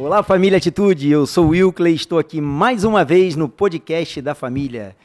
Olá, família Atitude, eu sou o Wilkley, estou aqui mais uma vez no podcast da família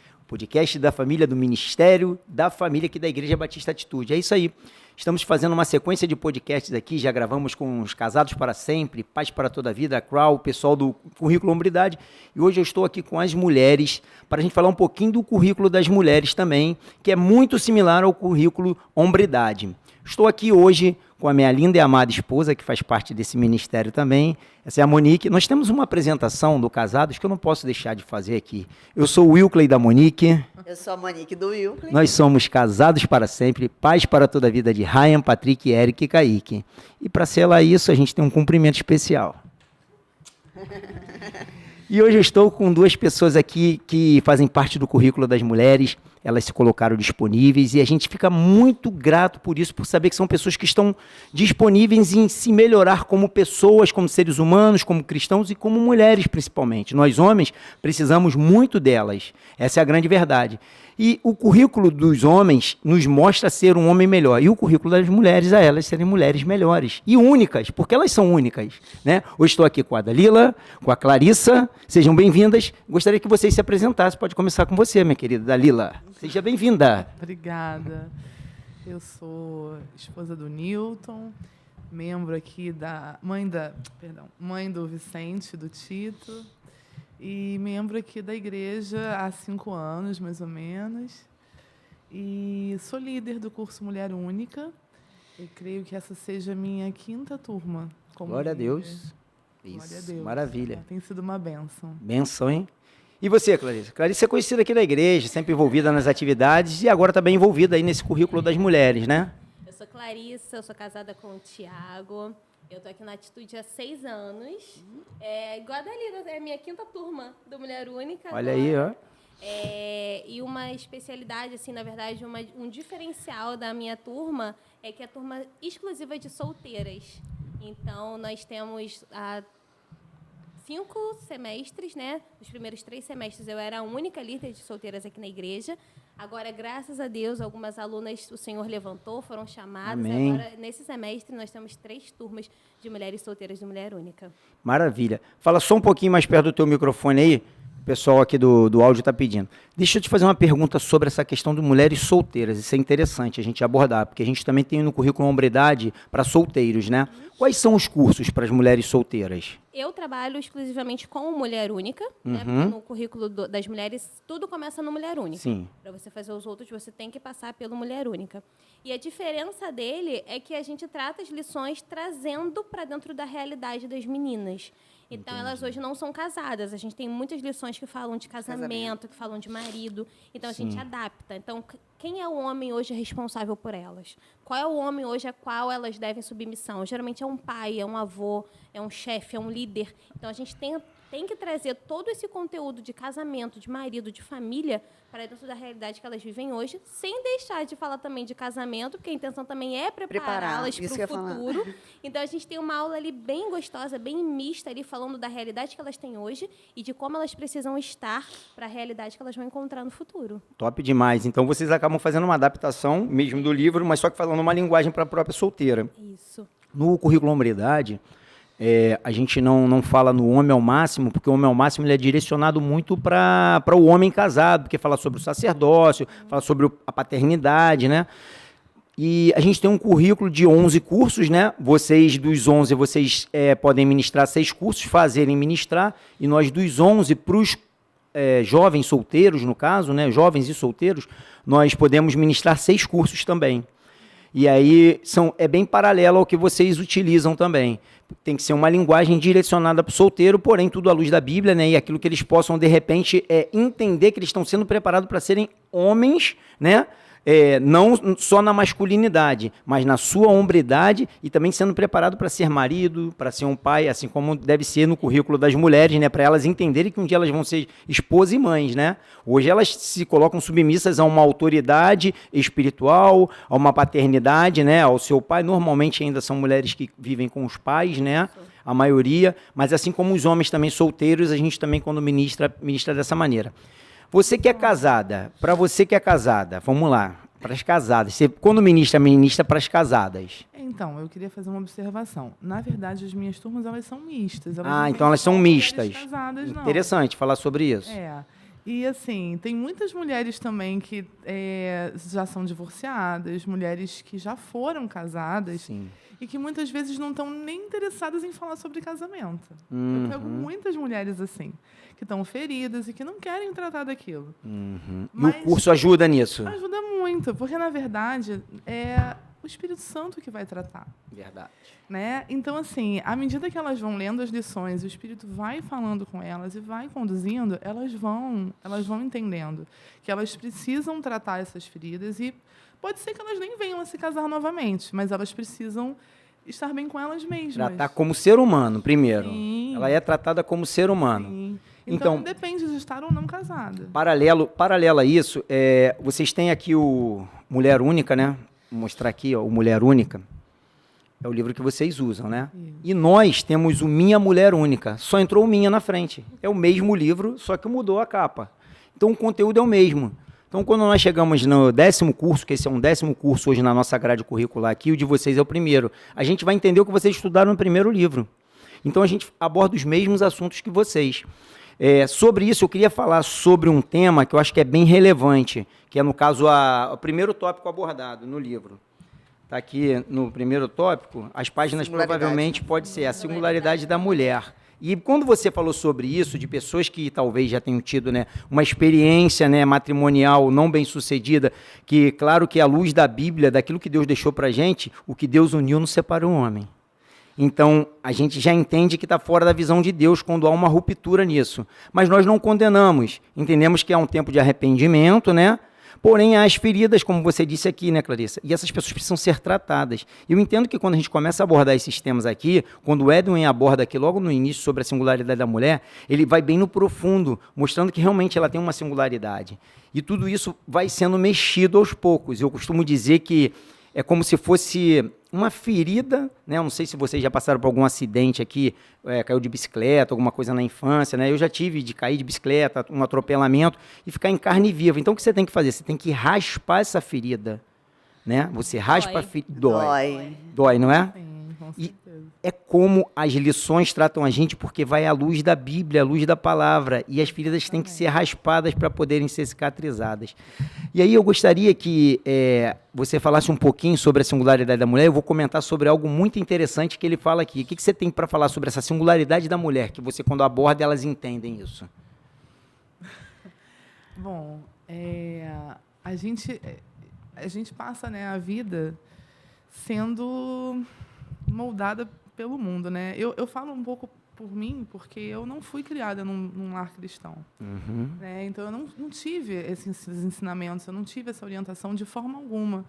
do Ministério da Família aqui da Igreja Batista Atitude. É isso aí, estamos fazendo uma sequência de podcasts aqui, já gravamos com os Casados para Sempre, Paz para Toda a Vida, a Crow, o pessoal do Currículo Hombridade, e hoje eu estou aqui com as mulheres, para a gente falar um pouquinho do currículo das mulheres também, que é muito similar ao currículo Hombridade. Estou aqui hoje com a minha linda e amada esposa, que faz parte desse ministério também. Essa é a Monique. Nós temos uma apresentação do Casados que eu não posso deixar de fazer aqui. Eu sou o Wilkley da Monique. Eu sou a Monique do Wilkley. Nós somos Casados para Sempre, Paz para Toda a Vida de Ryan, Patrick, Eric e Kaique. E para selar isso, a gente tem um cumprimento especial. E hoje eu estou com duas pessoas aqui que fazem parte do currículo das mulheres. Elas se colocaram disponíveis e a gente fica muito grato por isso, por saber que são pessoas que estão disponíveis em se melhorar como pessoas, como seres humanos, como cristãos e como mulheres principalmente. Nós homens precisamos muito delas, essa é a grande verdade. E o currículo dos homens nos mostra ser um homem melhor, e o currículo das mulheres a elas serem mulheres melhores e únicas, porque elas são únicas, né? Hoje estou aqui com a Dalila, com a Clarissa, sejam bem-vindas. Gostaria que vocês se apresentassem, pode começar com você, minha querida Dalila. Seja bem-vinda. Obrigada. Eu sou esposa do Newton, membro aqui mãe do Vicente, do Tito, e membro aqui da igreja há 5 anos, mais ou menos. E sou líder do curso Mulher Única. Eu creio que essa seja a minha 5ª turma. Glória a Deus. Isso, Glória a Deus. Maravilha. Tem sido uma bênção. Bênção, hein? E você, Clarissa? Clarissa é conhecida aqui na igreja, sempre envolvida nas atividades e agora está bem envolvida aí nesse currículo das mulheres, né? Eu sou Clarissa, eu sou casada com o Tiago. Eu estou aqui na Atitude há 6 anos. Igual a Dalila, é a minha 5ª turma do Mulher Única. Olha agora. Aí, ó. E uma especialidade, assim, na verdade, um diferencial da minha turma é que é a turma exclusiva de solteiras. Então, nós temos 5 semestres, né? Nos primeiros 3 semestres eu era a única líder de solteiras aqui na igreja. Agora, graças a Deus, algumas alunas o Senhor levantou, foram chamadas. Amém. Agora, nesse semestre, nós temos 3 turmas de mulheres solteiras de Mulher Única. Maravilha. Fala só um pouquinho mais perto do teu microfone aí. O pessoal aqui do áudio está pedindo. Deixa eu te fazer uma pergunta sobre essa questão de mulheres solteiras. Isso é interessante a gente abordar, porque a gente também tem no currículo Hombridade para solteiros, né? Quais são os cursos para as mulheres solteiras? Eu trabalho exclusivamente com Mulher Única, né? Porque no currículo das mulheres, tudo começa no Mulher Única. Sim. Para você fazer os outros, você tem que passar pelo Mulher Única. E a diferença dele é que a gente trata as lições trazendo para dentro da realidade das meninas. Então, elas hoje não são casadas. A gente tem muitas lições que falam de casamento, que falam de marido. Então, a gente adapta. Então, quem é o homem hoje responsável por elas? Qual é o homem hoje a qual elas devem submissão? Geralmente é um pai, é um avô, é um chefe, é um líder. Então, a gente tem que trazer todo esse conteúdo de casamento, de marido, de família, para dentro da realidade que elas vivem hoje, sem deixar de falar também de casamento, porque a intenção também é prepará-las para o futuro. Então, a gente tem uma aula ali bem gostosa, bem mista, ali falando da realidade que elas têm hoje e de como elas precisam estar para a realidade que elas vão encontrar no futuro. Top demais. Então, vocês acabam fazendo uma adaptação mesmo do livro, mas só que falando uma linguagem para a própria solteira. Isso. No currículo Hombridade, a gente não fala no homem ao máximo, porque o homem ao máximo ele é direcionado muito para o homem casado, porque fala sobre o sacerdócio, fala sobre a paternidade, né? E a gente tem um currículo de 11 cursos, né? Vocês, dos 11, vocês podem ministrar 6 cursos, fazerem ministrar, e nós, dos 11, para os jovens solteiros, no caso, né? Jovens e solteiros, nós podemos ministrar 6 cursos também. E aí é bem paralelo ao que vocês utilizam também. Tem que ser uma linguagem direcionada para o solteiro, porém tudo à luz da Bíblia, né? E aquilo que eles possam, de repente, entender que eles estão sendo preparados para serem homens, né? Não só na masculinidade, mas na sua hombridade e também sendo preparado para ser marido, para ser um pai, assim como deve ser no currículo das mulheres, né? Para elas entenderem que um dia elas vão ser esposas e mães, né? Hoje elas se colocam submissas a uma autoridade espiritual, a uma paternidade, né? Ao seu pai. Normalmente ainda são mulheres que vivem com os pais, né? A maioria, mas assim como os homens também solteiros, a gente também quando ministra dessa maneira. Você que é casada, para você que é casada, vamos lá, Para as casadas. Você, quando ministra para as casadas. Então, eu queria fazer uma observação. Na verdade, as minhas turmas, elas são mistas. Elas Então elas são mistas. Casadas, não. Interessante falar sobre isso. E, assim, tem muitas mulheres também que já são divorciadas, mulheres que já foram casadas. Sim. E que muitas vezes não estão nem interessadas em falar sobre casamento. Eu pego muitas mulheres assim, que estão feridas e que não querem tratar daquilo. Mas e o curso ajuda nisso? Ajuda muito, porque, na verdade, é o Espírito Santo que vai tratar. Verdade. Né? Então, assim, à medida que elas vão lendo as lições, o Espírito vai falando com elas e vai conduzindo, elas vão entendendo que elas precisam tratar essas feridas e pode ser que elas nem venham a se casar novamente, mas elas precisam estar bem com elas mesmas. Tratar como ser humano, primeiro. Sim. Ela é tratada como ser humano. Sim. Então, depende de estar ou não casada. Paralelo a isso, vocês têm aqui o Mulher Única, né? Vou mostrar aqui, ó, o Mulher Única. É o livro que vocês usam, né? Isso. E nós temos o Minha Mulher Única. Só entrou o Minha na frente. É o mesmo livro, só que mudou a capa. Então, o conteúdo é o mesmo. Então, quando nós chegamos no 10º curso, que esse é um 10º curso hoje na nossa grade curricular aqui, o de vocês é o primeiro, a gente vai entender o que vocês estudaram no primeiro livro. Então, a gente aborda os mesmos assuntos que vocês. Sobre isso, eu queria falar sobre um tema que eu acho que é bem relevante, que é, no caso, o primeiro tópico abordado no livro. Está aqui no primeiro tópico, as páginas provavelmente pode ser a singularidade da mulher. E quando você falou sobre isso, de pessoas que talvez já tenham tido, né, uma experiência, né, matrimonial não bem sucedida, que claro que à luz da Bíblia, daquilo que Deus deixou para a gente, o que Deus uniu não separa o homem. Então, a gente já entende que está fora da visão de Deus quando há uma ruptura nisso. Mas nós não condenamos. Entendemos que há um tempo de arrependimento, né? Porém, há as feridas, como você disse aqui, né, Clarissa? E essas pessoas precisam ser tratadas. Eu entendo que quando a gente começa a abordar esses temas aqui, quando o Edwin aborda aqui logo no início sobre a singularidade da mulher, ele vai bem no profundo, mostrando que realmente ela tem uma singularidade. E tudo isso vai sendo mexido aos poucos. Eu costumo dizer que é como se fosse uma ferida, né? Eu não sei se vocês já passaram por algum acidente aqui, caiu de bicicleta, alguma coisa na infância, né? Eu já tive de cair de bicicleta, um atropelamento e ficar em carne viva. Então, o que você tem que fazer? Você tem que raspar essa ferida, né? Você raspa a ferida. Dói, não é? Sim, com E certeza. é como as lições tratam a gente, porque vai à luz da Bíblia, à luz da palavra, e as feridas têm que ser raspadas para poderem ser cicatrizadas. E aí eu gostaria que você falasse um pouquinho sobre a singularidade da mulher. Eu vou comentar sobre algo muito interessante que ele fala aqui. O que você tem para falar sobre essa singularidade da mulher, que você, quando aborda, elas entendem isso? Bom, a gente passa, né, a vida sendo moldada pelo mundo, né? Eu falo um pouco por mim, porque eu não fui criada num lar cristão. Né? Então, eu não tive esses ensinamentos, eu não tive essa orientação de forma alguma.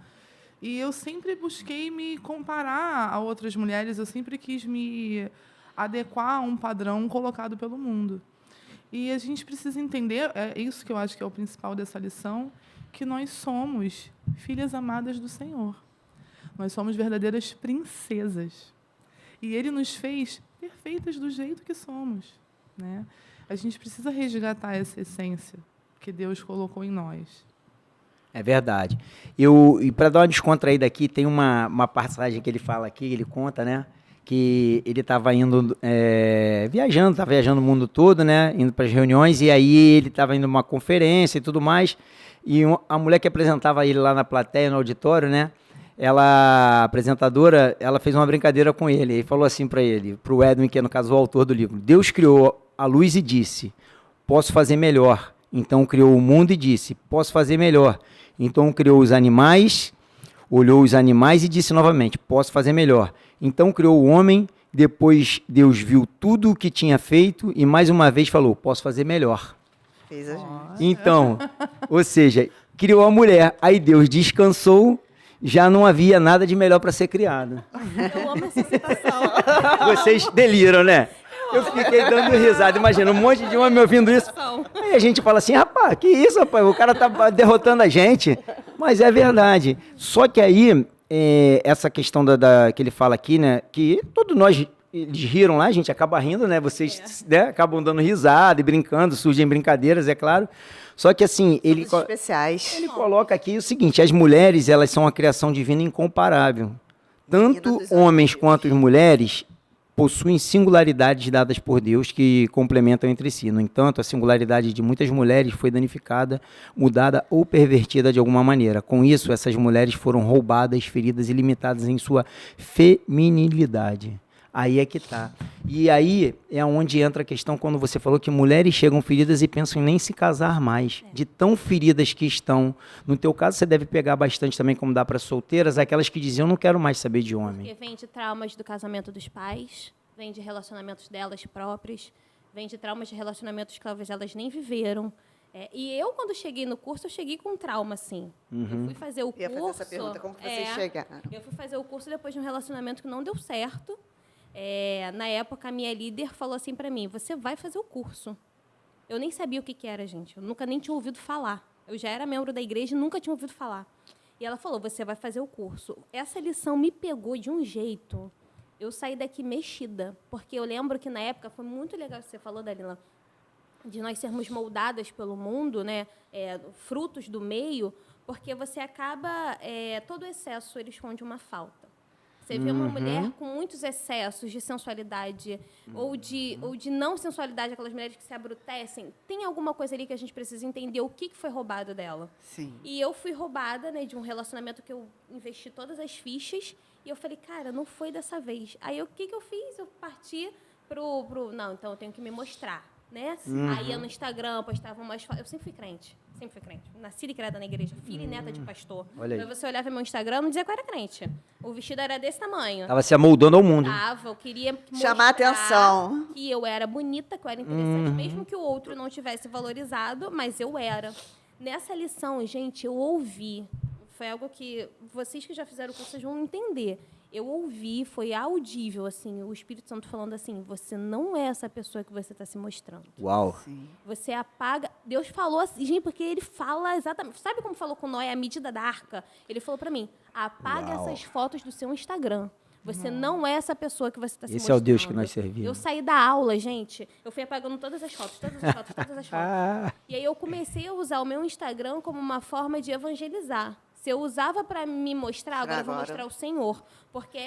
E eu sempre busquei me comparar a outras mulheres, eu sempre quis me adequar a um padrão colocado pelo mundo. E a gente precisa entender, é isso que eu acho que é o principal dessa lição, que nós somos filhas amadas do Senhor. Nós somos verdadeiras princesas. E Ele nos fez perfeitas do jeito que somos, né? A gente precisa resgatar essa essência que Deus colocou em nós. É verdade. E para dar uma descontraída aqui, tem uma passagem que ele fala aqui, ele conta, né? Que ele estava indo, estava viajando o mundo todo, né? Indo para as reuniões, e aí ele estava indo numa conferência e tudo mais, e a mulher que apresentava ele lá na plateia, no auditório, né? A apresentadora, ela fez uma brincadeira com ele e falou assim para ele, para o Edwin, que é no caso o autor do livro: Deus criou a luz e disse, posso fazer melhor. Então criou o mundo e disse, posso fazer melhor. Então criou os animais, olhou os animais e disse novamente, posso fazer melhor. Então criou o homem, depois Deus viu tudo o que tinha feito e mais uma vez falou, posso fazer melhor. Fez a gente. Então, ou seja, criou a mulher, aí Deus descansou, já não havia nada de melhor para ser criado. Eu amo essa citação. Vocês deliram, né? Eu fiquei dando risada, imagina, um monte de homem ouvindo isso. Aí a gente fala assim, rapaz, que isso, rapaz, o cara tá derrotando a gente. Mas é verdade. Só que aí, essa questão que ele fala aqui, né, que todos nós, eles riram lá, a gente acaba rindo, né, vocês né, acabam dando risada e brincando, surgem brincadeiras, é claro. Só que assim, Somos especiais. ele coloca aqui o seguinte, as mulheres, elas são uma criação divina incomparável. Tanto Menina dos homens olhos. quanto as mulheres possuem singularidades dadas por Deus que complementam entre si. No entanto, a singularidade de muitas mulheres foi danificada, mudada ou pervertida de alguma maneira. Com isso, essas mulheres foram roubadas, feridas e limitadas em sua feminilidade. Aí é que tá. E aí é onde entra a questão quando você falou que mulheres chegam feridas e pensam em nem se casar mais. De tão feridas que estão. No teu caso, você deve pegar bastante também, como dá para solteiras, aquelas que diziam, não quero mais saber de homem. Porque vem de traumas do casamento dos pais, vem de relacionamentos delas próprias, vem de traumas de relacionamentos que talvez elas nem viveram. E eu, quando cheguei no curso, eu cheguei com trauma, assim. Eu fui fazer o curso... Eu ia fazer essa pergunta, como que vocês chegaram? Eu fui fazer o curso depois de um relacionamento que não deu certo. Na época, a minha líder falou assim para mim, você vai fazer o curso. Eu nem sabia o que era, gente. Eu nunca nem tinha ouvido falar. Eu já era membro da igreja e nunca tinha ouvido falar. E ela falou, você vai fazer o curso. Essa lição me pegou de um jeito. Eu saí daqui mexida. Porque eu lembro que, na época, foi muito legal o que você falou, Dalila, de nós sermos moldadas pelo mundo, né? Frutos do meio, porque você acaba... todo excesso, ele esconde uma falta. Você vê uma mulher com muitos excessos de sensualidade ou de não sensualidade, aquelas mulheres que se abrutecem. Tem alguma coisa ali que a gente precisa entender o que foi roubado dela. Sim. E eu fui roubada, né, de um relacionamento que eu investi todas as fichas e eu falei, cara, não foi dessa vez. Aí o que eu fiz? Eu parti pro... Não, então eu tenho que me mostrar, né? Aí eu no Instagram postava umas fotos. Eu sempre fui crente. Sempre fui crente. Nascida e criada na igreja, filha e neta de pastor. Olha aí. Aí você olhava meu Instagram, não dizia que eu era crente. O vestido era desse tamanho. Tava se amoldando ao mundo. Eu queria Chamar mostrar atenção. que eu era bonita, que eu era interessante, mesmo que o outro não tivesse valorizado, mas eu era. Nessa lição, gente, eu ouvi. Foi algo que vocês que já fizeram o curso vocês vão entender. Eu ouvi, foi audível, assim, o Espírito Santo falando assim, você não é essa pessoa que você está se mostrando. Uau. Sim. Você apaga... Deus falou assim, gente, porque ele fala exatamente... Sabe como falou com Noé, a medida da arca? Ele falou para mim, apaga essas fotos do seu Instagram. Você não é essa pessoa que você está se mostrando. Esse é o Deus que nós servimos. Eu saí da aula, gente, eu fui apagando todas as fotos, todas as fotos, todas as fotos. E aí eu comecei a usar o meu Instagram como uma forma de evangelizar. Se eu usava para me mostrar, agora eu vou mostrar o Senhor. Porque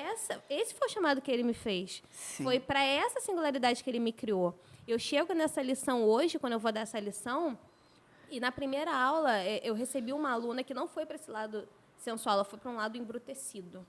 esse foi o chamado que ele me fez. Sim. Foi para essa singularidade que ele me criou. Eu chego nessa lição hoje, quando eu vou dar essa lição, e na primeira aula eu recebi uma aluna que não foi para esse lado sensual, ela foi para um lado embrutecido.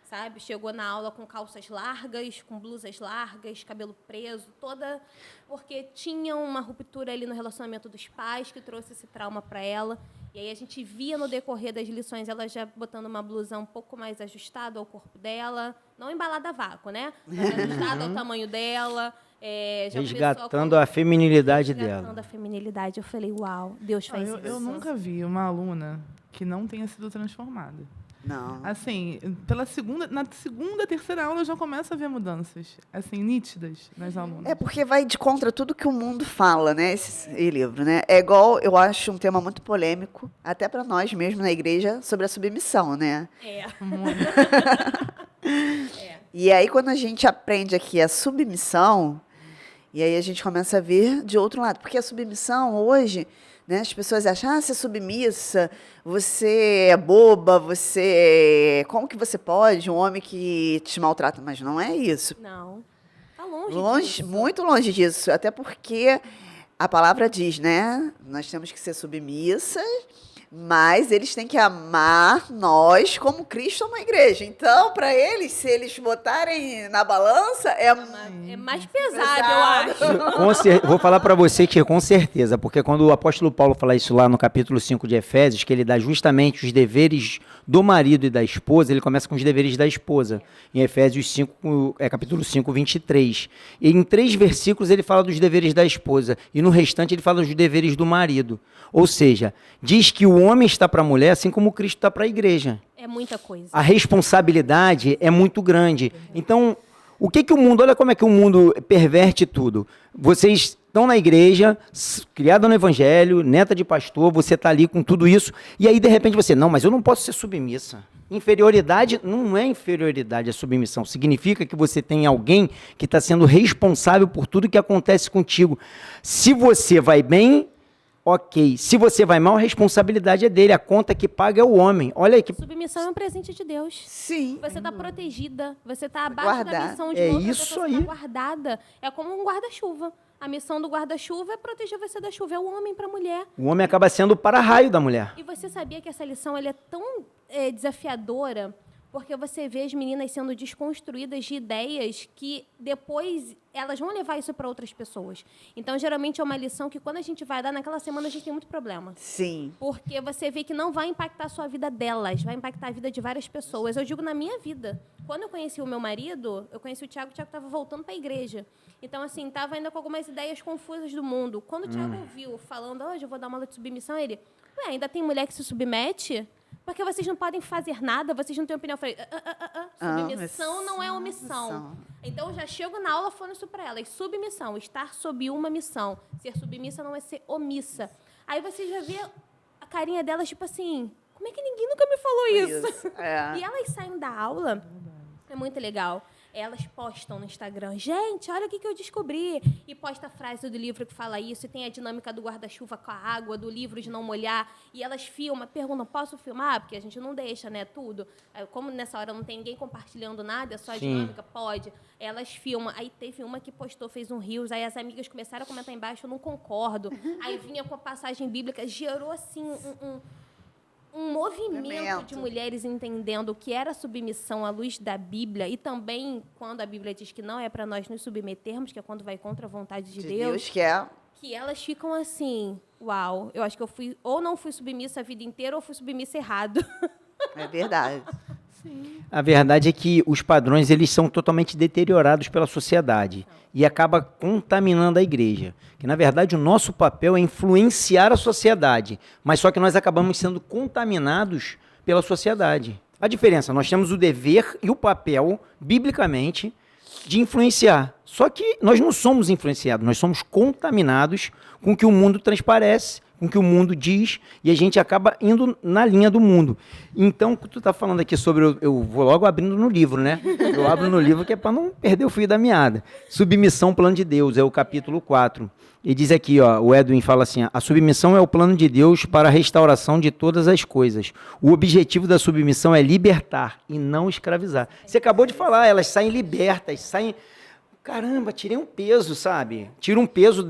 Sabe? Chegou na aula com calças largas, com blusas largas, cabelo preso, toda... Porque tinha uma ruptura ali no relacionamento dos pais que trouxe esse trauma para ela. E aí a gente via no decorrer das lições ela já botando uma blusa um pouco mais ajustada ao corpo dela. Não embalada a vácuo, né? Mas ajustada ao tamanho dela. Resgatando a feminilidade dela. Resgatando a feminilidade. Eu falei, uau, Deus faz isso. Eu nunca vi uma aluna que não tenha sido transformada. Não. Assim, na segunda, terceira aula eu já começo a ver mudanças, assim, nítidas nas alunas. É porque vai de contra tudo que o mundo fala, né? Esse livro, né? É igual, eu acho um tema muito polêmico, até para nós mesmos na igreja, sobre a submissão, né? E aí, quando a gente aprende aqui a submissão, e aí a gente começa a ver de outro lado. Porque a submissão, hoje, né, as pessoas acham, você é submissa, você é boba, como que você pode, um homem que te maltrata? Mas não é isso. Não, está longe disso. Muito longe disso, até porque a palavra diz, né, nós temos que ser submissas, mas eles têm que amar nós como Cristo ama a igreja. Então, para eles, se eles botarem na balança, é mais pesado, eu acho. Vou falar para você que com certeza, porque quando o apóstolo Paulo fala isso lá no capítulo 5 de Efésios, que ele dá justamente os deveres do marido e da esposa, ele começa com os deveres da esposa. Em Efésios 5, capítulo 5, 23. E em 3 versículos ele fala dos deveres da esposa, e no restante ele fala dos deveres do marido. Ou seja, diz que o homem está para a mulher assim como Cristo está para a igreja. É muita coisa. A responsabilidade é muito grande. Então, o que o mundo... Olha como é que o mundo perverte tudo. Vocês estão na igreja, criada no evangelho, neta de pastor, você está ali com tudo isso, e aí, de repente, você... Não, mas eu não posso ser submissa. Inferioridade não é inferioridade, é submissão. Significa que você tem alguém que está sendo responsável por tudo que acontece contigo. Se você vai bem... Ok, se você vai mal, a responsabilidade é dele, a conta que paga é o homem. Olha aí que... Submissão é um presente de Deus. Sim. Você está protegida, você está abaixo da Guardar. missão de É outra isso pessoa, aí. você está guardada. É como um guarda-chuva. A missão do guarda-chuva é proteger você da chuva, é o homem para a mulher. O homem acaba sendo o para-raio da mulher. E você sabia que essa lição ela é tão desafiadora, porque você vê as meninas sendo desconstruídas de ideias que depois elas vão levar isso para outras pessoas. Então, geralmente, é uma lição que quando a gente vai dar, naquela semana a gente tem muito problema. Sim. Porque você vê que não vai impactar a sua vida delas, vai impactar a vida de várias pessoas. Eu digo na minha vida. Quando eu conheci o meu marido, eu conheci o Thiago estava voltando para a igreja. Então, assim, estava ainda com algumas ideias confusas do mundo. Quando o Thiago ouviu falando, hoje eu vou dar uma aula de submissão, ele, ué, ainda tem mulher que se submete? Porque vocês não podem fazer nada, vocês não têm opinião. Eu falei, submissão não é omissão. Então, eu já chego na aula falando isso para elas. Submissão, estar sob uma missão. Ser submissa não é ser omissa. Aí você já vê a carinha delas, tipo assim, como é que ninguém nunca me falou isso? É. E elas saem da aula, é muito legal. Elas postam no Instagram, gente, olha o que eu descobri. E posta a frase do livro que fala isso, e tem a dinâmica do guarda-chuva com a água, do livro de não molhar. E elas filmam, perguntam, posso filmar? Porque a gente não deixa, né, tudo. Como nessa hora não tem ninguém compartilhando nada, é só a dinâmica, pode. Elas filmam. Aí teve uma que postou, fez um reels, aí as amigas começaram a comentar embaixo, eu não concordo. Aí vinha com a passagem bíblica, gerou, assim, um movimento de mulheres entendendo o que era submissão à luz da Bíblia e também quando a Bíblia diz que não é para nós nos submetermos, que é quando vai contra a vontade de Deus, que elas ficam assim, uau, eu acho que eu fui ou não fui submissa a vida inteira ou fui submissa errado. É verdade. A verdade é que os padrões eles são totalmente deteriorados pela sociedade e acaba contaminando a igreja. Que, na verdade, o nosso papel é influenciar a sociedade, mas só que nós acabamos sendo contaminados pela sociedade. A diferença, nós temos o dever e o papel, biblicamente, de influenciar. Só que nós não somos influenciados, nós somos contaminados com o que o mundo transparece, com o que o mundo diz, e a gente acaba indo na linha do mundo. Então, tu está falando aqui sobre... Eu vou logo abrindo no livro, né? Eu abro no livro que é para não perder o fio da meada. Submissão, plano de Deus, é o capítulo 4. E diz aqui, ó, o Edwin fala assim, a submissão é o plano de Deus para a restauração de todas as coisas. O objetivo da submissão é libertar e não escravizar. Você acabou de falar, elas saem libertas, saem... Caramba, tirei um peso, sabe? Tira um peso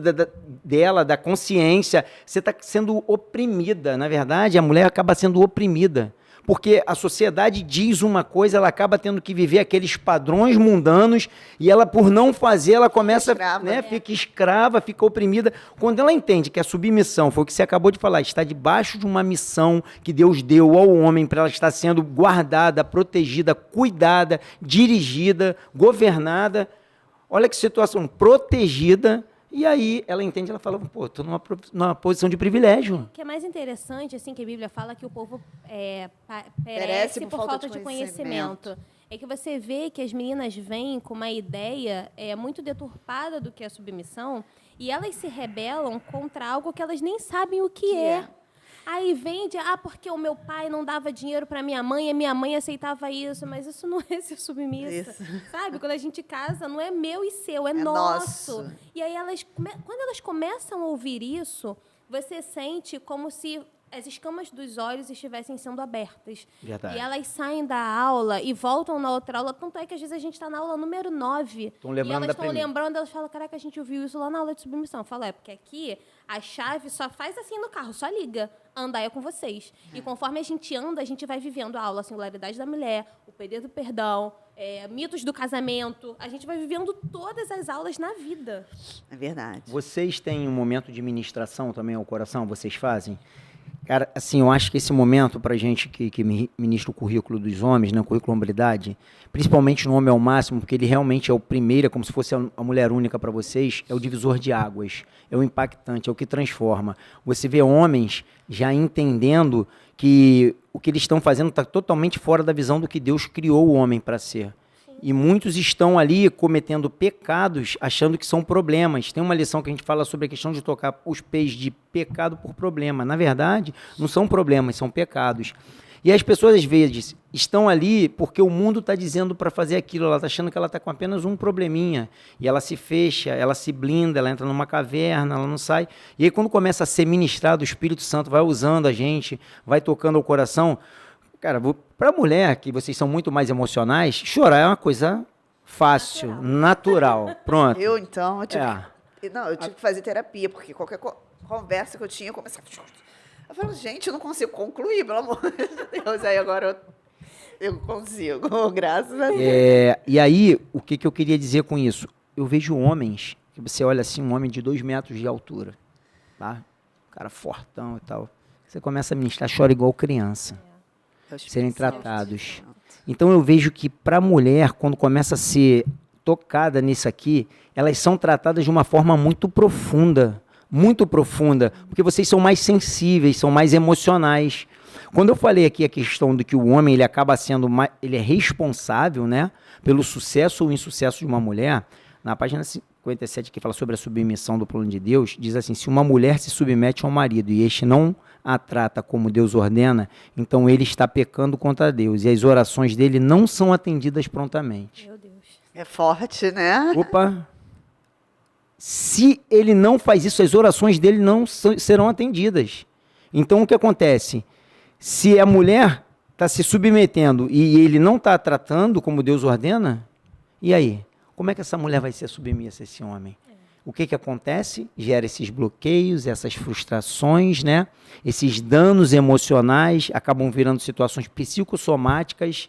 dela, da consciência. Você está sendo oprimida. Na verdade, a mulher acaba sendo oprimida. Porque a sociedade diz uma coisa, ela acaba tendo que viver aqueles padrões mundanos e ela, por não fazer, ela começa, fica escrava, fica oprimida. Quando ela entende que a submissão, foi o que você acabou de falar, está debaixo de uma missão que Deus deu ao homem para ela estar sendo guardada, protegida, cuidada, dirigida, governada. Olha que situação, protegida, e aí ela entende, ela fala, pô, estou numa posição de privilégio. O que é mais interessante, assim, que a Bíblia fala que o povo perece por falta de conhecimento. É que você vê que as meninas vêm com uma ideia muito deturpada do que é submissão, e elas se rebelam contra algo que elas nem sabem o que é. Aí vem porque o meu pai não dava dinheiro para minha mãe, e minha mãe aceitava isso, mas isso não é ser submissa, sabe? Quando a gente casa, não é meu e seu, é nosso. E aí, quando elas começam a ouvir isso, você sente como se as escamas dos olhos estivessem sendo abertas. Verdade. E elas saem da aula e voltam na outra aula. Tanto é que, às vezes, a gente está na aula número 9. Estão lembrando e elas da estão lembrando, elas falam, caraca, a gente ouviu isso lá na aula de submissão. Eu falo, porque aqui a chave só faz assim no carro, só liga. Andar é com vocês. E conforme a gente anda, a gente vai vivendo a aula, a singularidade da mulher, o poder do perdão, mitos do casamento. A gente vai vivendo todas as aulas na vida. É verdade. Vocês têm um momento de ministração também ao coração? Vocês fazem? Cara, assim, eu acho que esse momento para a gente que ministra o currículo dos homens, né, o currículo hombridade, principalmente no Homem ao Máximo, porque ele realmente é o primeiro, é como se fosse a mulher única para vocês, é o divisor de águas, é o impactante, é o que transforma. Você vê homens já entendendo que o que eles estão fazendo está totalmente fora da visão do que Deus criou o homem para ser. E muitos estão ali cometendo pecados, achando que são problemas. Tem uma lição que a gente fala sobre a questão de tocar os pés de pecado por problema. Na verdade, não são problemas, são pecados. E as pessoas, às vezes, estão ali porque o mundo está dizendo para fazer aquilo, ela está achando que ela está com apenas um probleminha, e ela se fecha, ela se blinda, ela entra numa caverna, ela não sai. E aí, quando começa a ser ministrado, o Espírito Santo vai usando a gente, vai tocando o coração. Cara, para a mulher, que vocês são muito mais emocionais, chorar é uma coisa fácil, natural. Pronto. Eu, então, eu tive que fazer terapia, porque qualquer conversa que eu tinha, eu começava a... Eu falo, gente, eu não consigo concluir, pelo amor de Deus. Aí agora eu consigo, graças a Deus. E aí, o que eu queria dizer com isso? Eu vejo homens, que você olha assim, um homem de 2 metros de altura, tá? Cara fortão e tal. Você começa a ministrar, chora igual criança. Serem tratados. Então eu vejo que para a mulher, quando começa a ser tocada nisso aqui, elas são tratadas de uma forma muito profunda, porque vocês são mais sensíveis, são mais emocionais. Quando eu falei aqui a questão de que o homem ele acaba sendo ele é responsável, né, pelo sucesso ou insucesso de uma mulher, na página 57 que fala sobre a submissão do plano de Deus, diz assim: se uma mulher se submete ao marido e este não a trata como Deus ordena, então ele está pecando contra Deus e as orações dele não são atendidas prontamente. Meu Deus. É forte, né? Opa! Se ele não faz isso, as orações dele não serão atendidas. Então, o que acontece? Se a mulher está se submetendo e ele não está tratando como Deus ordena, e aí? Como é que essa mulher vai ser submissa a esse homem? O que acontece? Gera esses bloqueios, essas frustrações, né? Esses danos emocionais, acabam virando situações psicossomáticas,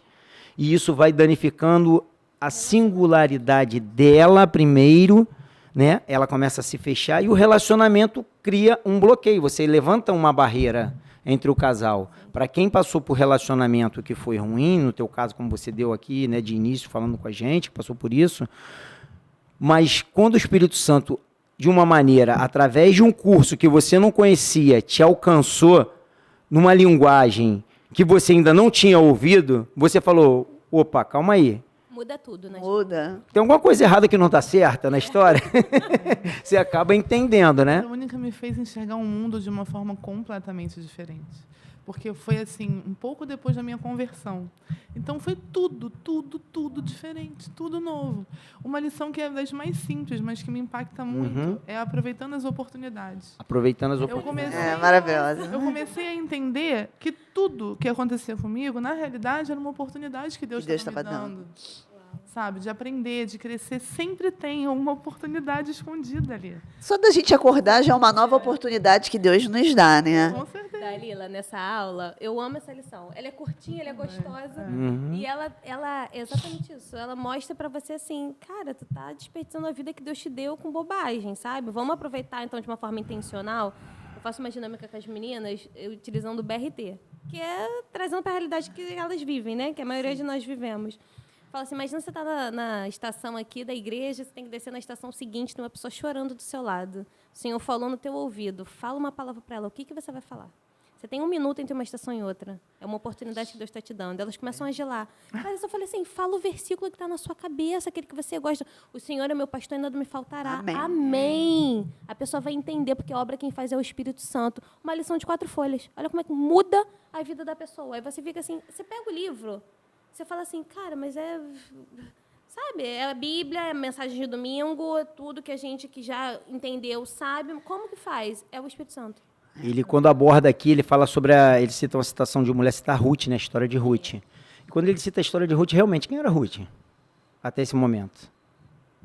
e isso vai danificando a singularidade dela primeiro, né? Ela começa a se fechar e o relacionamento cria um bloqueio. Você levanta uma barreira entre o casal. Para quem passou por relacionamento que foi ruim, no teu caso, como você deu aqui, né, de início, falando com a gente, que passou por isso, mas quando o Espírito Santo, de uma maneira, através de um curso que você não conhecia, te alcançou numa linguagem que você ainda não tinha ouvido, você falou, opa, calma aí. Muda tudo, né? Muda. Tem alguma coisa errada que não está certa na história? Você acaba entendendo, né? A única me fez enxergar um mundo de uma forma completamente diferente. Porque foi assim, um pouco depois da minha conversão. Então foi tudo diferente, tudo novo. Uma lição que é das mais simples, mas que me impacta muito, é aproveitando as oportunidades. Aproveitando as oportunidades. É maravilhosa. Eu comecei a entender que tudo que acontecia comigo, na realidade, era uma oportunidade que Deus estava me dando. Sabe, de aprender, de crescer, sempre tem uma oportunidade escondida ali. Só da gente acordar já é uma nova oportunidade que Deus nos dá, né? Com certeza. Dalila, nessa aula, eu amo essa lição. Ela é curtinha, ela é gostosa. E ela é exatamente isso. Ela mostra pra você assim, cara, tu tá desperdiçando a vida que Deus te deu com bobagem, sabe? Vamos aproveitar, então, de uma forma intencional. Eu faço uma dinâmica com as meninas utilizando o BRT, que é trazendo pra realidade que elas vivem, né? Que a maioria de nós vivemos. Fala assim, imagina você tá na estação aqui da igreja, você tem que descer na estação seguinte, tem uma pessoa chorando do seu lado. O Senhor falou no teu ouvido, fala uma palavra para ela, o que você vai falar? Você tem 1 minuto entre uma estação e outra. É uma oportunidade que Deus está te dando. Elas começam a gelar. Mas eu falei assim, fala o versículo que está na sua cabeça, aquele que você gosta. O Senhor é meu pastor e nada me faltará. Amém. Amém. A pessoa vai entender, porque a obra quem faz é o Espírito Santo. Uma lição de 4 folhas. Olha como é que muda a vida da pessoa. Aí você fica assim, você pega o livro... Você fala assim, cara, mas sabe, é a Bíblia, é a mensagem de domingo, é tudo que a gente que já entendeu sabe. Como que faz? É o Espírito Santo. Ele, quando aborda aqui, ele fala sobre ele cita uma citação de uma mulher, cita a Ruth, né, a história de Ruth. E quando ele cita a história de Ruth, realmente, quem era Ruth? Até esse momento.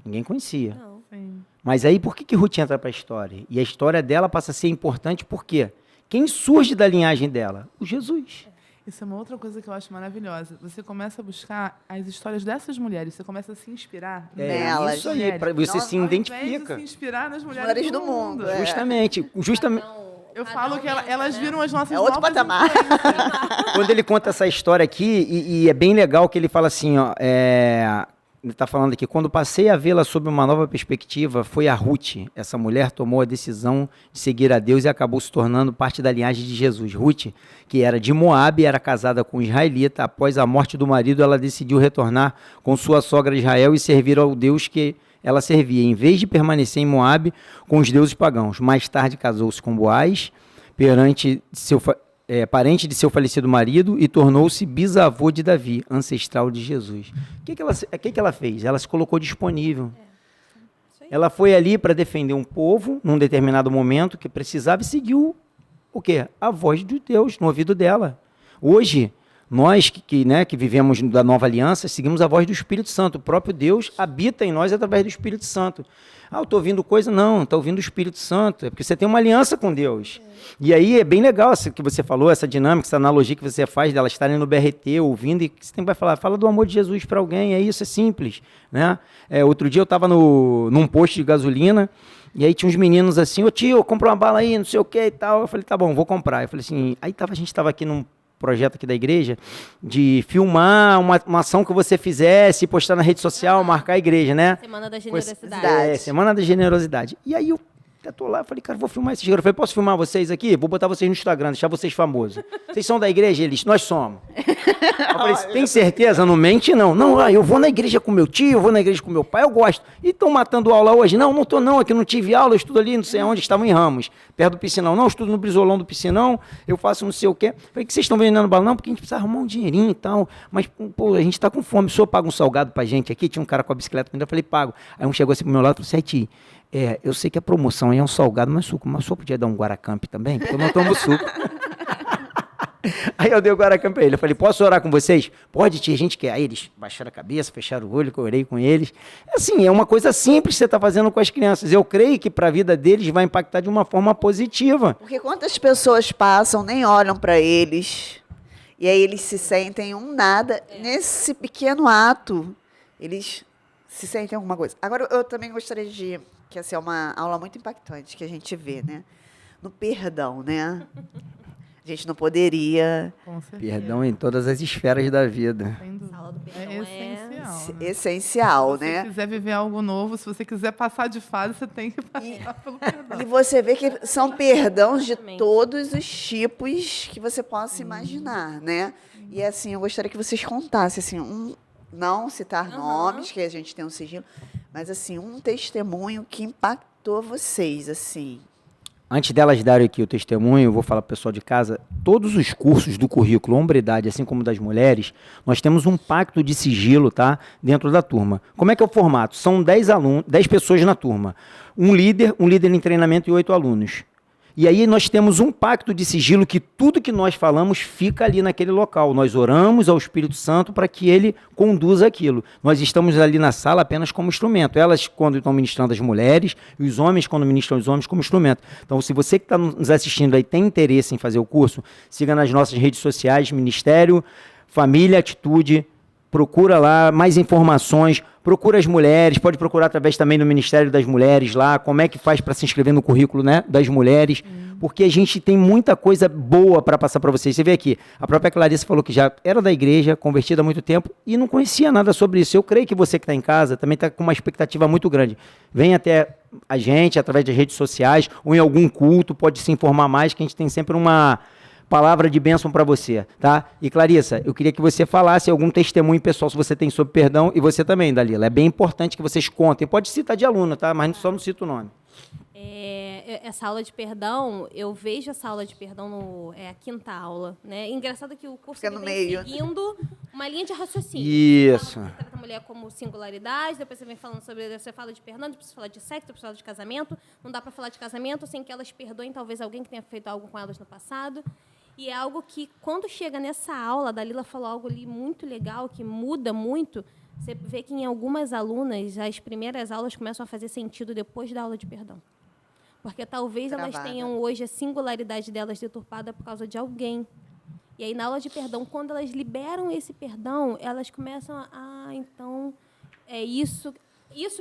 Ninguém conhecia. Não. Sim. Mas aí, por que Ruth entra para a história? E a história dela passa a ser importante por quê? Quem surge da linhagem dela? O Jesus. Isso é uma outra coisa que eu acho maravilhosa. Você começa a buscar as histórias dessas mulheres, você começa a se inspirar Nelas. Isso aí, pra você Não, se ao invés identifica. de se inspirar nas mulheres Mulheres do mundo, é. Justamente. Eu falo que elas viram as nossas É outro novas patamar. influências. Quando ele conta essa história aqui, e é bem legal que ele fala assim, ó, ele está falando aqui, quando passei a vê-la sob uma nova perspectiva, foi a Ruth. Essa mulher tomou a decisão de seguir a Deus e acabou se tornando parte da linhagem de Jesus. Ruth, que era de Moabe, era casada com um israelita. Após a morte do marido, ela decidiu retornar com sua sogra Israel e servir ao Deus que ela servia, em vez de permanecer em Moabe com os deuses pagãos. Mais tarde casou-se com Boaz, perante seu parente de seu falecido marido e tornou-se bisavô de Davi, ancestral de Jesus. O que ela fez? Ela se colocou disponível. Isso aí. Ela foi ali para defender um povo, num determinado momento, que precisava e seguiu o quê? A voz de Deus no ouvido dela. Hoje, nós que vivemos da nova aliança, seguimos a voz do Espírito Santo. O próprio Deus habita em nós através do Espírito Santo. Eu estou ouvindo coisa? Não, está ouvindo o Espírito Santo. É porque você tem uma aliança com Deus. E aí é bem legal isso que você falou, essa dinâmica, essa analogia que você faz delas estarem no BRT, ouvindo, e você vai falar, fala do amor de Jesus para alguém, é isso, é simples. Né? Outro dia eu estava num posto de gasolina, e aí tinha uns meninos assim, ô tio, compra uma bala aí, não sei o que e tal. Eu falei, tá bom, vou comprar. Eu falei assim, aí a gente estava aqui num projeto aqui da igreja, de filmar uma ação que você fizesse, postar na rede social, marcar a igreja, né? Semana da Generosidade. Semana da Generosidade. E aí eu tô lá, falei, cara, vou filmar esses caras. Eu falei, posso filmar vocês aqui? Vou botar vocês no Instagram, deixar vocês famosos. Vocês são da igreja? Eles, nós somos. Eu falei, tem certeza? Não mente, não. Não, eu vou na igreja com meu tio, eu vou na igreja com meu pai, eu gosto. E estão matando aula hoje? Não tô não, aqui não tive aula, eu estudo ali, não sei onde, estavam em Ramos, perto do Piscinão. Não, eu estudo no Brisolão do Piscinão, eu faço não sei o quê. Falei, que vocês estão vendendo bala? Não, porque a gente precisa arrumar um dinheirinho e tal. Mas, pô, a gente tá com fome, o senhor paga um salgado pra gente aqui? Tinha um cara com a bicicleta, eu falei, pago. Aí um chegou assim pro meu lado e falou, Sete, eu sei que a promoção aí é um salgado, mas suco. Mas o senhor podia dar um Guaracamp também? Porque eu não tomo suco. Aí eu dei o Guaracamp pra ele. Eu falei, posso orar com vocês? Pode, tia, a gente quer. Aí eles baixaram a cabeça, fecharam o olho, que eu orei com eles. Assim, é uma coisa simples que você está fazendo com as crianças. Eu creio que para a vida deles vai impactar de uma forma positiva. Porque quantas pessoas passam, nem olham para eles, e aí eles se sentem um nada. Nesse pequeno ato, eles se sentem alguma coisa. Agora, eu também gostaria de... que essa é uma aula muito impactante que a gente vê, né? No perdão, né? A gente não poderia... Com certeza. Perdão em todas as esferas da vida. Sem dúvida. A aula do perdão É essencial. Né? Essencial, Se né? você quiser viver algo novo, se você quiser passar de fase, você tem que passar pelo perdão. E você vê que são perdões de Exatamente. todos os tipos que você possa imaginar, né? E assim, eu gostaria que vocês contassem, assim, não citar nomes, que a gente tem um sigilo, mas assim, um testemunho que impactou vocês, assim. Antes delas darem aqui o testemunho, eu vou falar para o pessoal de casa, todos os cursos do currículo Hombridade, assim como das mulheres, nós temos um pacto de sigilo, tá, dentro da turma. Como é que é o formato? São 10 pessoas na turma. Um líder em treinamento e 8 alunos. E aí nós temos um pacto de sigilo que tudo que nós falamos fica ali naquele local. Nós oramos ao Espírito Santo para que ele conduza aquilo. Nós estamos ali na sala apenas como instrumento. Elas, quando estão ministrando as mulheres, e os homens, quando ministram os homens, como instrumento. Então, se você que está nos assistindo aí tem interesse em fazer o curso, siga nas nossas redes sociais, Ministério, Família, Atitude, procura lá mais informações, procura as mulheres, pode procurar através também do Ministério das Mulheres lá, como é que faz para se inscrever no currículo, né, das mulheres, porque a gente tem muita coisa boa para passar para vocês. Você vê aqui, a própria Clarissa falou que já era da igreja, convertida há muito tempo e não conhecia nada sobre isso. Eu creio que você que está em casa também está com uma expectativa muito grande. Vem até a gente, através das redes sociais, ou em algum culto, pode se informar mais, que a gente tem sempre uma palavra de bênção para você, tá? E Clarissa, eu queria que você falasse algum testemunho pessoal, se você tem sobre perdão, e você também, Dalila. É bem importante que vocês contem. Pode citar de aluna, tá? Mas só não cita o nome. Essa aula de perdão, eu vejo essa aula de perdão a quinta aula, né? Engraçado que o curso Fica no vem meio. seguindo uma linha de raciocínio. Isso. Você trata a mulher como singularidade, depois você vem falando sobre... Você fala de perdão, depois você fala de sexo, depois você fala de casamento. Não dá para falar de casamento sem que elas perdoem talvez alguém que tenha feito algo com elas no passado. E é algo que, quando chega nessa aula, a Dalila falou algo ali muito legal, que muda muito. Você vê que em algumas alunas, as primeiras aulas começam a fazer sentido depois da aula de perdão. Porque talvez elas Travada. tenham hoje a singularidade delas deturpada por causa de alguém. E aí, na aula de perdão, quando elas liberam esse perdão, elas começam então, é isso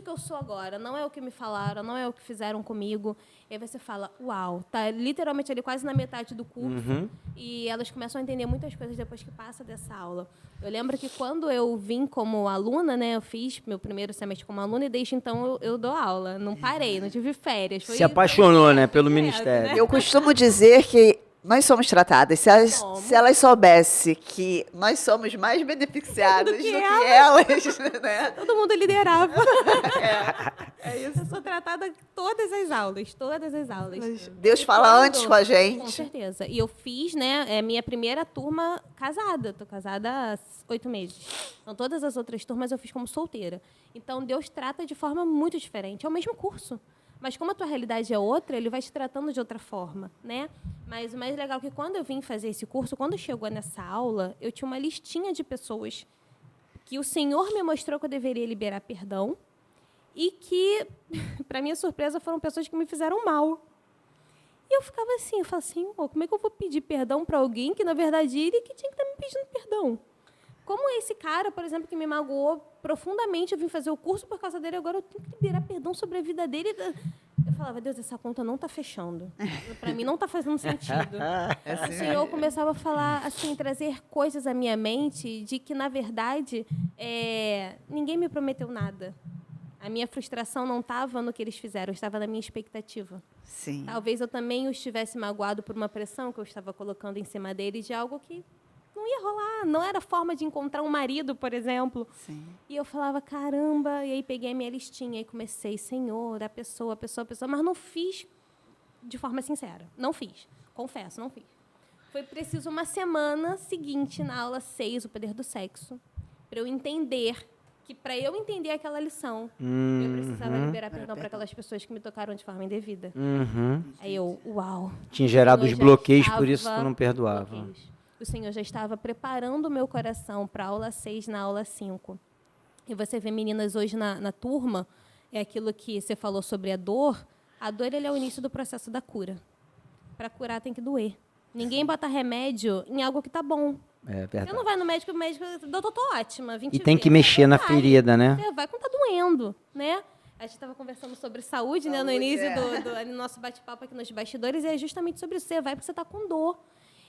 que eu sou agora, não é o que me falaram, não é o que fizeram comigo. E aí você fala, uau, tá literalmente ali quase na metade do curso. E elas começam a entender muitas coisas depois que passa dessa aula. Eu lembro que quando eu vim como aluna, né, eu fiz meu primeiro semestre como aluna e desde então eu dou aula. Não parei, não tive férias. Se apaixonou, né, pelo direto, ministério. Eu costumo dizer que nós somos tratadas. Se elas soubessem que nós somos mais beneficiadas do que elas, né? Todo mundo liderava. É isso. Eu sou tratada todas as aulas, todas as aulas. Deus fala antes com a gente. Com certeza. E eu fiz, né, minha primeira turma casada. Tô casada há 8 meses. Então, todas as outras turmas eu fiz como solteira. Então, Deus trata de forma muito diferente. É o mesmo curso. Mas como a tua realidade é outra, ele vai te tratando de outra forma, né? Mas o mais legal é que quando eu vim fazer esse curso, quando chegou nessa aula, eu tinha uma listinha de pessoas que o Senhor me mostrou que eu deveria liberar perdão e que, para minha surpresa, foram pessoas que me fizeram mal. E eu ficava assim, eu falava assim, como é que eu vou pedir perdão para alguém que, na verdade, ele que tinha que estar me pedindo perdão? Como esse cara, por exemplo, que me magoou profundamente, eu vim fazer o curso por causa dele, agora eu tenho que liberar perdão sobre a vida dele. Eu falava, Deus, essa conta não está fechando. Para mim não está fazendo sentido. O Senhor começava a falar, assim, trazer coisas à minha mente de que, na verdade, ninguém me prometeu nada. A minha frustração não estava no que eles fizeram, estava na minha expectativa. Sim. Talvez eu também os tivesse magoado por uma pressão que eu estava colocando em cima deles de algo que não ia rolar, não era forma de encontrar um marido, por exemplo. Sim. E eu falava, caramba, e aí peguei a minha listinha e comecei, Senhor, a pessoa, mas não fiz de forma sincera. Não fiz, confesso, não fiz. Foi preciso uma semana seguinte, na aula 6, o poder do sexo, para eu entender que, para eu entender aquela lição, eu precisava liberar perdão para aquelas pessoas que me tocaram de forma indevida. Aí eu, uau. Tinha gerado os bloqueios, por isso tu não perdoava. Bloqueios. O Senhor já estava preparando o meu coração para a aula 6, na aula 5. E você vê meninas hoje na turma, é aquilo que você falou sobre a dor. A dor ele é o início do processo da cura. Para curar tem que doer. Ninguém bota remédio em algo que está bom. É verdade. Você não vai no médico, o médico, doutor, tô ótima, 20 E tem que vezes. mexer na ferida, né? Você vai quando tá doendo, né? A gente estava conversando sobre saúde, né, no início do nosso bate-papo aqui nos bastidores, e é justamente sobre isso. Você vai porque você está com dor.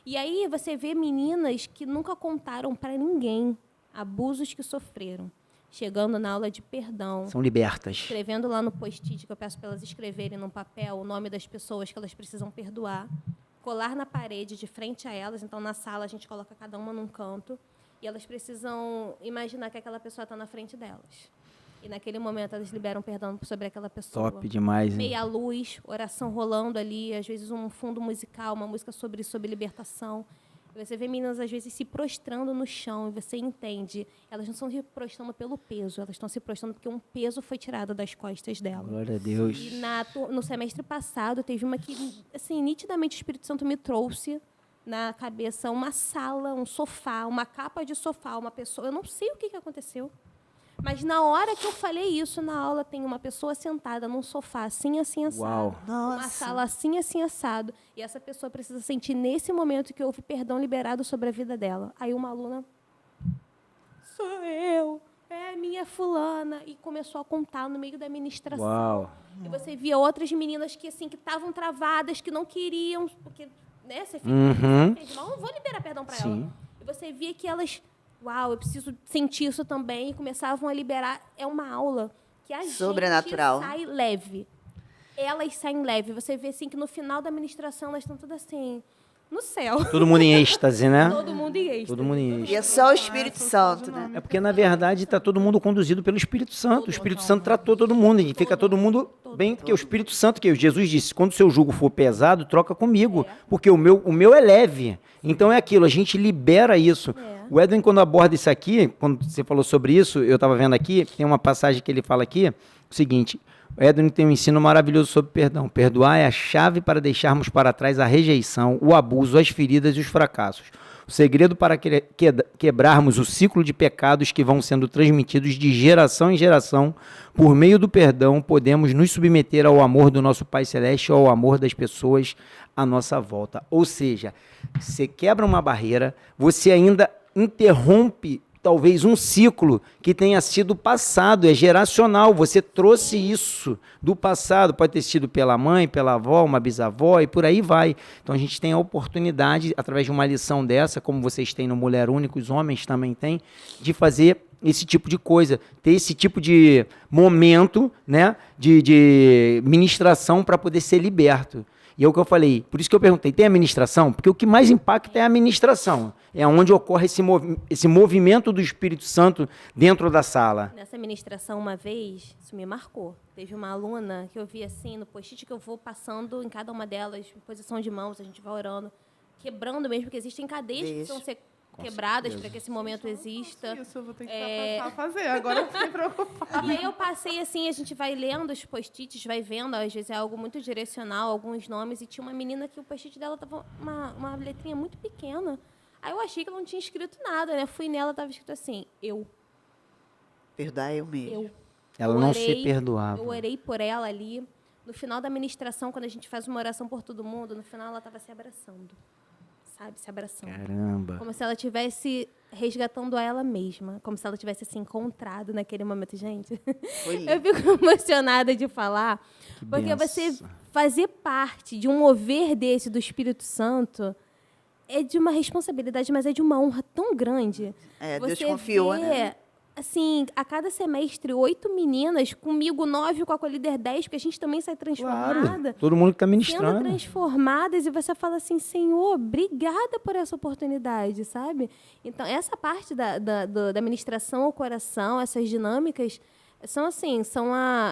E aí você vê meninas que nunca contaram para ninguém abusos que sofreram, chegando na aula de perdão. São libertas. Escrevendo lá no post-it, que eu peço para elas escreverem num papel o nome das pessoas que elas precisam perdoar, colar na parede de frente a elas. Então, na sala, a gente coloca cada uma num canto, e elas precisam imaginar que aquela pessoa está na frente delas. E naquele momento elas liberam perdão sobre aquela pessoa. Top demais, hein? Meia luz, oração rolando ali, às vezes um fundo musical, uma música sobre libertação. E você vê meninas, às vezes, se prostrando no chão e você entende. Elas não estão se prostrando pelo peso, elas estão se prostrando porque um peso foi tirado das costas dela. Glória a Deus. E no semestre passado, teve uma que, assim, nitidamente o Espírito Santo me trouxe na cabeça uma sala, um sofá, uma capa de sofá, uma pessoa. Eu não sei o que aconteceu. Mas na hora que eu falei isso na aula, tem uma pessoa sentada num sofá assim, assim, assado. Uau. Nossa. Uma sala assim, assim, assado. E essa pessoa precisa sentir nesse momento que houve perdão liberado sobre a vida dela. Aí uma aluna, sou eu, é minha fulana. E começou a contar no meio da ministração. Uau. E você via outras meninas que assim, que estavam travadas, que não queriam, porque, né, você fica, não vou liberar perdão para ela. E você via que elas... Uau, eu preciso sentir isso também. E começavam a liberar. É uma aula que a sobrenatural. gente sai leve. Elas saem leve. Você vê assim que no final da ministração elas estão todas assim, no céu. Todo mundo em êxtase, né? Todo mundo em êxtase. Todo mundo em êxtase. E é só o Espírito Santo, né? É porque, na verdade, está todo mundo conduzido pelo Espírito Santo. O Espírito Santo tratou todo mundo. E fica todo mundo bem, porque o Espírito Santo, que Jesus disse, quando o seu jugo for pesado, troca comigo. Porque o meu é leve. Então é aquilo, a gente libera isso. O Edwin, quando aborda isso aqui, quando você falou sobre isso, eu estava vendo aqui, tem uma passagem que ele fala aqui, o seguinte, o Edwin tem um ensino maravilhoso sobre perdão. Perdoar é a chave para deixarmos para trás a rejeição, o abuso, as feridas e os fracassos. O segredo para quebrarmos o ciclo de pecados que vão sendo transmitidos de geração em geração, por meio do perdão, podemos nos submeter ao amor do nosso Pai Celeste ou ao amor das pessoas à nossa volta. Ou seja, você quebra uma barreira, você ainda interrompe talvez um ciclo que tenha sido passado, é geracional, você trouxe isso do passado, pode ter sido pela mãe, pela avó, uma bisavó e por aí vai. Então a gente tem a oportunidade, através de uma lição dessa, como vocês têm no Mulher Única, os homens também têm, de fazer esse tipo de coisa, ter esse tipo de momento, né, de ministração para poder ser liberto. E é o que eu falei, por isso que eu perguntei, tem administração? Porque o que mais impacta é a administração. É onde ocorre esse movimento do Espírito Santo dentro da sala. Nessa ministração, uma vez, isso me marcou. Teve uma aluna que eu vi assim, no post-it, que eu vou passando em cada uma delas, em posição de mãos, a gente vai orando, quebrando mesmo, porque existem cadeias que precisam ser quebradas para que esse momento exista. Isso, eu vou ter que passar a fazer. Agora eu fiquei preocupada. E aí eu passei assim, a gente vai lendo os post-its, vai vendo, às vezes é algo muito direcional, alguns nomes, e tinha uma menina que o post-it dela tava uma letrinha muito pequena. Aí eu achei que não tinha escrito nada, né? Fui nela, tava escrito assim, eu. Perdoar eu mesmo. Eu. Ela Eu não orei, se perdoava. Eu orei por ela ali. No final da ministração, quando a gente faz uma oração por todo mundo, no final ela estava se abraçando. Sabe? Se abraçando. Caramba. Como se ela estivesse resgatando a ela mesma. Como se ela tivesse se encontrado naquele momento. Gente, eu fico emocionada de falar. Porque você fazer parte de um mover desse do Espírito Santo é de uma responsabilidade, mas é de uma honra tão grande. Deus confiou, né? Assim, a cada semestre, 8 meninas, comigo 9, com a Colíder 10, porque a gente também sai transformada. Claro, todo mundo que está ministrando. Sendo transformadas, e você fala assim, Senhor, obrigada por essa oportunidade, sabe? Então, essa parte da ministração ao coração, essas dinâmicas, são assim,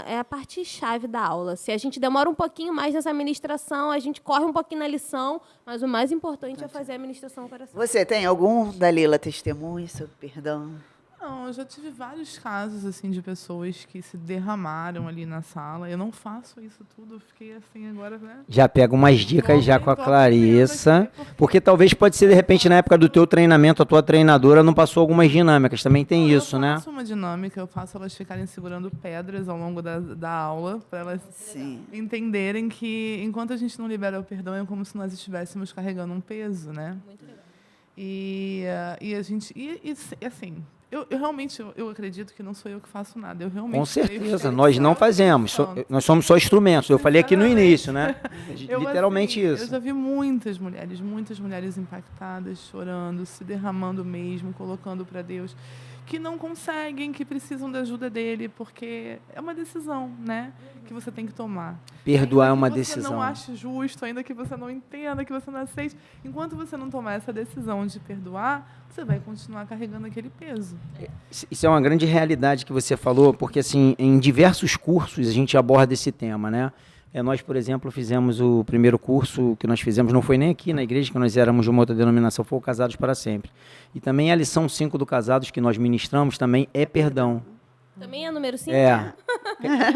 é a parte-chave da aula. Se a gente demora um pouquinho mais nessa ministração, a gente corre um pouquinho na lição, mas o mais importante é fazer a ministração ao coração. Você tem algum, Dalila, testemunho sobre perdão? Não, eu já tive vários casos assim de pessoas que se derramaram ali na sala. Eu não faço isso tudo, eu fiquei assim agora, né? Já pega umas dicas já com a Clarissa, porque talvez pode ser de repente na época do teu treinamento, a tua treinadora não passou algumas dinâmicas, também tem isso, né? Eu faço uma dinâmica, eu faço elas ficarem segurando pedras ao longo da aula, para elas entenderem que enquanto a gente não libera o perdão é como se nós estivéssemos carregando um peso, né? Muito legal. E a gente, assim... Eu realmente acredito que não sou eu que faço nada. Eu realmente com certeza, nós não fazemos. Nós somos só instrumentos. Eu falei aqui no início, né? Literalmente isso. Eu já vi muitas mulheres impactadas, chorando, se derramando mesmo, colocando para Deus, que não conseguem, que precisam da ajuda dele, porque é uma decisão, né? Que você tem que tomar. Perdoar é uma decisão. decisão. Você não acha justo, ainda que você não entenda, que você não aceite. Enquanto você não tomar essa decisão de perdoar, você vai continuar carregando aquele peso. Isso é uma grande realidade que você falou, porque assim, em diversos cursos a gente aborda esse tema, né? Nós, por exemplo, fizemos o primeiro curso que nós fizemos, não foi nem aqui na igreja, que nós éramos de uma outra denominação, foi o Casados para Sempre. E também a lição 5 do Casados que nós ministramos também é perdão. Também é número 5?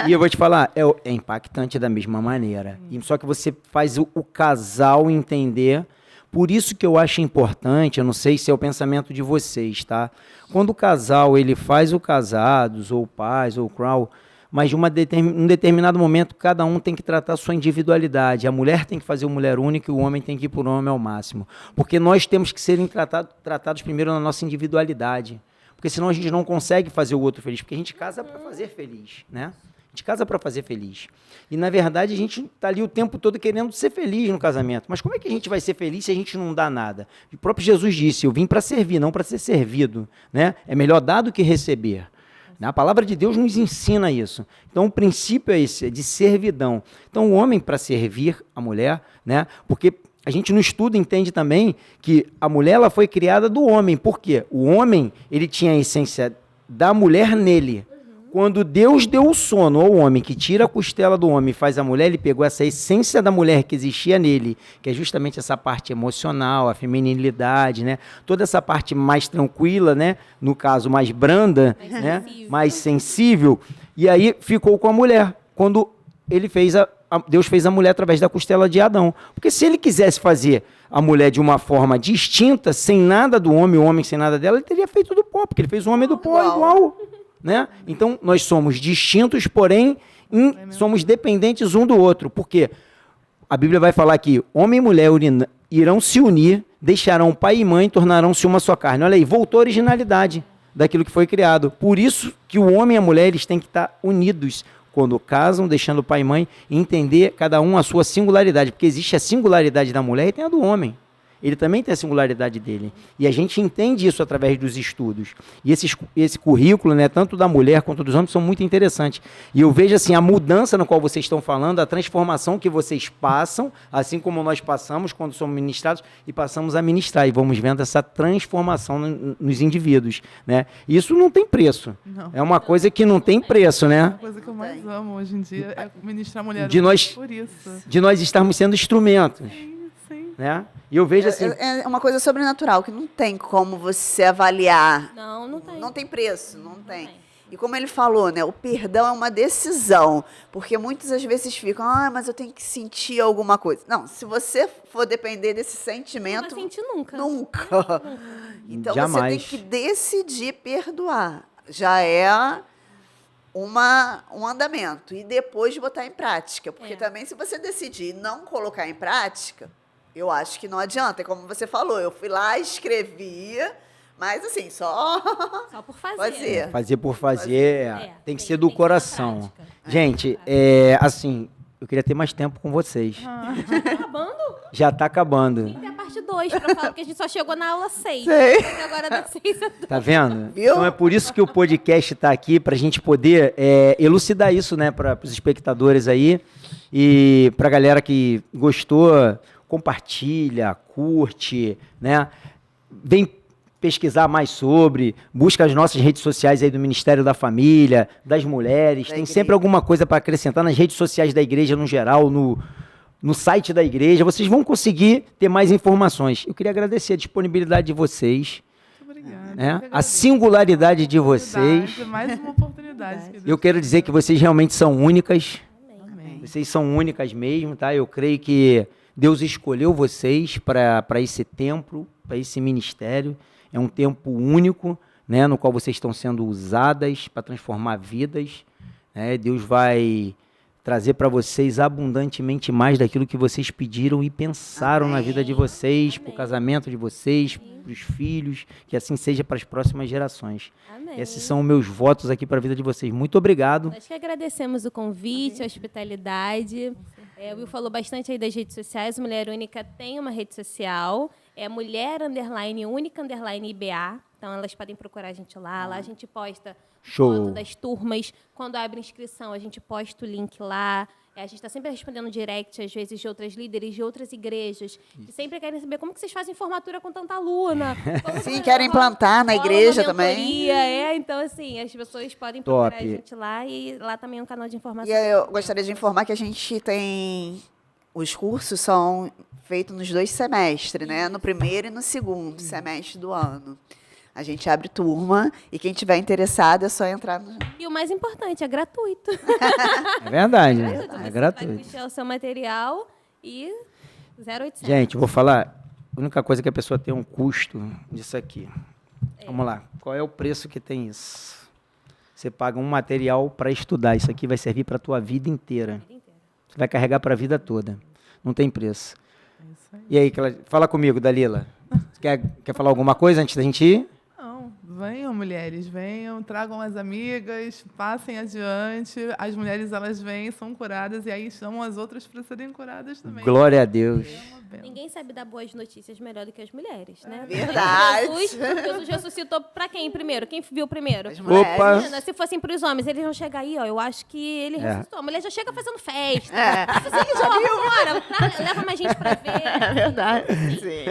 E eu vou te falar, é impactante da mesma maneira. Só que você faz o casal entender. Por isso que eu acho importante, eu não sei se é o pensamento de vocês, tá? Quando o casal ele faz o Casados, ou Paz, ou Crown, mas em um determinado momento cada um tem que tratar a sua individualidade. A mulher tem que fazer o mulher única e o homem tem que ir por homem ao máximo. Porque nós temos que serem tratados primeiro na nossa individualidade. Porque senão a gente não consegue fazer o outro feliz. Porque a gente casa para fazer feliz, né? A gente casa para fazer feliz. E, na verdade, a gente está ali o tempo todo querendo ser feliz no casamento. Mas como é que a gente vai ser feliz se a gente não dá nada? O próprio Jesus disse, eu vim para servir, não para ser servido, né? É melhor dar do que receber. A palavra de Deus nos ensina isso. Então, o princípio é esse, é de servidão. Então, o homem para servir a mulher, né? Porque a gente no estudo entende também que a mulher ela foi criada do homem. Por quê? O homem ele tinha a essência da mulher nele. Quando Deus deu o sono ao homem, que tira a costela do homem e faz a mulher, ele pegou essa essência da mulher que existia nele, que é justamente essa parte emocional, a feminilidade, né? Toda essa parte mais tranquila, né? No caso, mais branda, né? Mais sensível. E aí ficou com a mulher. Quando ele fez Deus fez a mulher através da costela de Adão. Porque se ele quisesse fazer a mulher de uma forma distinta, sem nada do homem, o homem sem nada dela, ele teria feito do pó, porque ele fez o homem do pó igual. Né? Então, nós somos distintos, porém, somos dependentes um do outro. Porque a Bíblia vai falar que homem e mulher irão se unir, deixarão pai e mãe, tornarão-se uma só carne. Olha aí, voltou a originalidade daquilo que foi criado. Por isso que o homem e a mulher eles têm que estar unidos quando casam, deixando o pai e mãe, e entender cada um a sua singularidade. Porque existe a singularidade da mulher e tem a do homem. ele também tem a singularidade dele. E a gente entende isso através dos estudos. E esse currículo, né, tanto da mulher quanto dos homens, são muito interessantes. E eu vejo assim, a mudança na qual vocês estão falando, a transformação que vocês passam, assim como nós passamos quando somos ministrados, e passamos a ministrar. E vamos vendo essa transformação nos indivíduos. Né? Isso não tem preço. Não. É uma coisa que não tem preço, né? A coisa que eu mais amo hoje em dia é ministrar mulher por isso. De nós estarmos sendo instrumentos. Sim. Né? E eu vejo assim... É uma coisa sobrenatural, que não tem como você avaliar. Não tem. Não tem preço, não tem. E como ele falou, né, o perdão é uma decisão, porque muitas das vezes ficam, mas eu tenho que sentir alguma coisa. Não, se você for depender desse sentimento... Não vai sentir nunca. Nunca. Então Jamais. você tem que decidir perdoar. Já é um andamento. E depois botar em prática. Porque também se você decidir não colocar em prática, eu acho que não adianta. É como você falou, eu fui lá, escrevia, mas assim, só por fazer. Fazer por fazer, tem que ser do ser coração. na prática. Gente, assim, eu queria ter mais tempo com vocês. Já tá acabando? Já tá acabando. Tem a parte 2 pra falar, porque a gente só chegou na aula 6. Sei. E agora da 6 a 2. Tá vendo? Viu? Então é por isso que o podcast tá aqui, pra gente poder elucidar isso, né, para os espectadores aí. E pra galera que gostou, compartilha, curte, né? Vem pesquisar mais sobre, busca as nossas redes sociais aí do Ministério da Família, das mulheres, tem sempre alguma coisa para acrescentar nas redes sociais da igreja no geral, no site da igreja, vocês vão conseguir ter mais informações. Eu queria agradecer a disponibilidade de vocês, Muito obrigada. né? A singularidade de vocês. Mais uma oportunidade. Eu quero dizer que vocês realmente são únicas, Amém. vocês são únicas mesmo, tá? Eu creio que Deus escolheu vocês para esse tempo, para esse ministério. É um tempo único, né, no qual vocês estão sendo usadas para transformar vidas. Né? Deus vai trazer para vocês abundantemente mais daquilo que vocês pediram e pensaram na vida de vocês, para o casamento de vocês, para os filhos, que assim seja para as próximas gerações. Amém. Esses são meus votos aqui para a vida de vocês. Muito obrigado. Nós que agradecemos o convite, a hospitalidade. O Will falou bastante aí das redes sociais. Mulher Única tem uma rede social. É mulher_única_IBA. Então, elas podem procurar a gente lá. Lá a gente posta foto das turmas. Quando abre inscrição, a gente posta o link lá. A gente está sempre respondendo direct, às vezes, de outras líderes de outras igrejas, que sempre querem saber como que vocês fazem formatura com tanta aluna. Sim, querem implantar na igreja também. Então, assim, as pessoas podem procurar a gente lá. E lá também é um canal de informação. E eu gostaria de informar que a gente tem... Os cursos são feitos nos 2 semestres, né? No primeiro e no segundo semestre do ano. A gente abre turma e quem tiver interessado é só entrar no... E o mais importante, é gratuito. É verdade, Você é vai gratuito. puxar o seu material e 0,800. Gente, eu vou falar, a única coisa que a pessoa tem um custo disso aqui. Vamos lá, qual é o preço que tem isso? Você paga um material para estudar, isso aqui vai servir para a tua vida inteira. Você vai carregar para a vida toda. Não tem preço. E aí, fala comigo, Dalila. Quer falar alguma coisa antes da gente ir? Não, venham, mulheres, venham, tragam as amigas, passem adiante. As mulheres, elas vêm, são curadas, e aí chamam as outras para serem curadas também. Glória a Deus. Ninguém sabe dar boas notícias melhor do que as mulheres, né? Verdade. Jesus ressuscitou para quem primeiro? Quem viu primeiro? As mulheres. Opa! Imagina, se fossem para os homens, eles vão chegar aí, ó. Eu acho que ele ressuscitou. A mulher já chega fazendo festa. Bora, leva mais gente para ver. É verdade. Sim.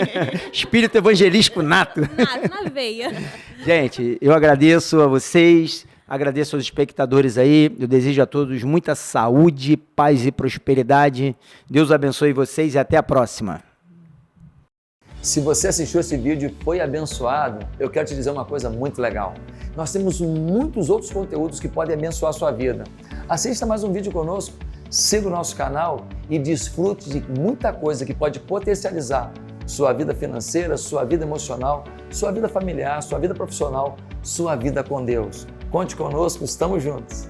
Espírito evangelístico nato. Na veia. Gente, eu agradeço a vocês, agradeço aos espectadores aí, eu desejo a todos muita saúde, paz e prosperidade. Deus abençoe vocês e até a próxima. Se você assistiu esse vídeo e foi abençoado, eu quero te dizer uma coisa muito legal. Nós temos muitos outros conteúdos que podem abençoar a sua vida. Assista mais um vídeo conosco, siga o nosso canal e desfrute de muita coisa que pode potencializar sua vida financeira, sua vida emocional, sua vida familiar, sua vida profissional, sua vida com Deus. Conte conosco, estamos juntos.